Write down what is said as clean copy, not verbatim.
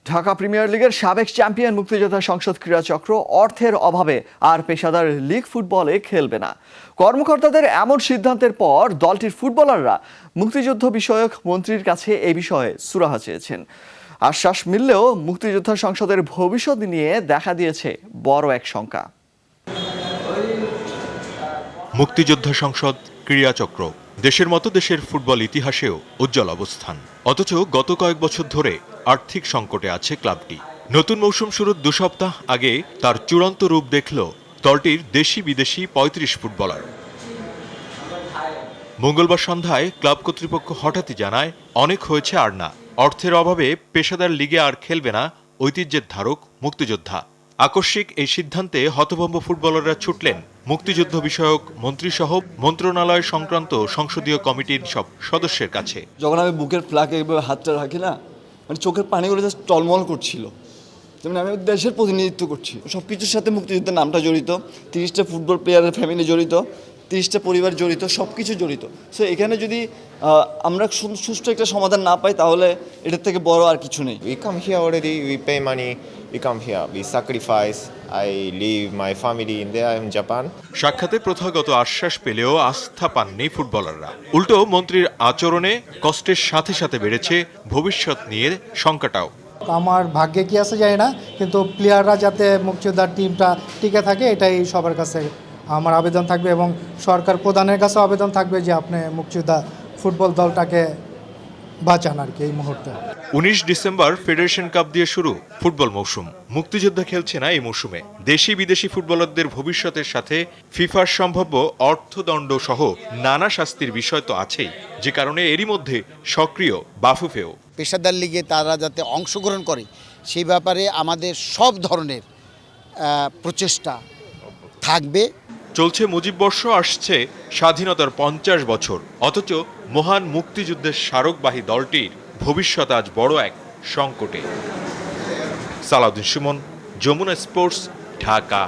Dhaka premier লিগের সাবেক champion মুক্তিযোদ্ধা সংসদ ক্রীড়া চক্র অর্থের অভাবে আর পেশাদার লিগ ফুটবলে খেলবে না। কর্মকর্তাদের এমন সিদ্ধান্তের পর দলটির ফুটবলাররা মুক্তিযুদ্ধ বিষয়ক মন্ত্রীর কাছে এই বিষয়ে সুরাহা চেয়েছেন। আশ্বাস মিললেও মুক্তিযোদ্ধা সংসদের ভবিষ্যৎ নিয়ে দেখা দিয়েছে বড় এক শঙ্কা। মুক্তিযোদ্ধা সংসদ ক্রীড়া চক্র দেশের মতো দেশের ফুটবল ইতিহাসেও উজ্জ্বল অবস্থান, অথচ গত কয়েক বছর ধরে আর্থিক সংকটে আছে ক্লাবটি। নতুন মৌসুম শুরুর 2 সপ্তাহ আগে তার চূড়ান্ত রূপ দেখল দলটির দেশি বিদেশি ৩৫ ফুটবলার। মঙ্গলবার সন্ধ্যায় ক্লাব কর্তৃপক্ষ হঠাৎই জানায় অনেক হয়েছে আর না, অর্থের অভাবে পেশাদার লিগে আর খেলবে না ঐতিহ্যের ধারক মুক্তিযোদ্ধা। আকস্মিক এই সিদ্ধান্তে হতভম্ব ফুটবলাররা ছুটলেন মুক্তিযুদ্ধ বিষয়ক মন্ত্রীসহ মন্ত্রণালয় সংক্রান্ত সংসদীয় কমিটির সব সদস্যের কাছে। যখন আমি বুকের ফ্ল্যাগে এইভাবে হাতটা রাখি না, মানে চোখের পানিগুলো জাস্ট টলমল করছিল, যেমন আমি দেশের প্রতিনিধিত্ব করছি। সব কিছুর সাথে মুক্তিযুদ্ধের নামটা জড়িত, 30টা ফুটবল প্লেয়ারের ফ্যামিলি জড়িত, 30টা পরিবার জড়িত, সব কিছু জড়িত। সো এখানে যদি আমরা সুষ্ঠু একটা সমাধান না পাই তাহলে এটার থেকে বড় আর কিছু নেই। We come here already, we pay money, we come here, we sacrifice. I leave my family in there in Japan. সাক্ষাতে প্রথাগত আশ্বাস পেলেও আস্থা পাননি ফুটবলাররা। উল্টো মন্ত্রীর আচরণে কষ্টের সাথে সাথে বেড়েছে ভবিষ্যৎ নিয়ে শঙ্কাটাও। আমার ভাগ্যে কি আছে জানি না, কিন্তু প্লেয়াররা যাতে মুক্তিযোদ্ধার টিমটা টিকে থাকে এটাই সবার কাছে আমার আবেদন থাকবে, এবং সরকার প্রধানের কাছে আবেদন থাকবে যে আপনি মুক্তিযোদ্ধা ফুটবল দলটাকে বাঁচান আর কি এই মুহূর্তে। 19 ডিসেম্বর ফেডারেশন কাপ দিয়ে শুরু ফুটবল মৌসুম। মুক্তিযোদ্ধা খেলছে না এই মৌসুমে। দেশি বিদেশি ফুটবলারদের ভবিষ্যতের সাথে ফিফার সম্ভাব্য অর্থদণ্ড সহ নানা শাস্তির বিষয় তো আছেই, যে কারণে এরই মধ্যে সক্রিয় বাফুফেও। পেশাদার লিগে তারা যাতে অংশগ্রহণ করে সেই ব্যাপারে আমাদের সব ধরনের প্রচেষ্টা থাকবে। চলছে মুজিববর্ষ, আসছে স্বাধীনতার 50 বছর, অথচ মহান মুক্তিযুদ্ধের স্মারকবাহী দলটির ভবিষ্যৎ আজ বড় এক সংকটে। সালাউদ্দিন সুমন, যমুনা স্পোর্টস, ঢাকা।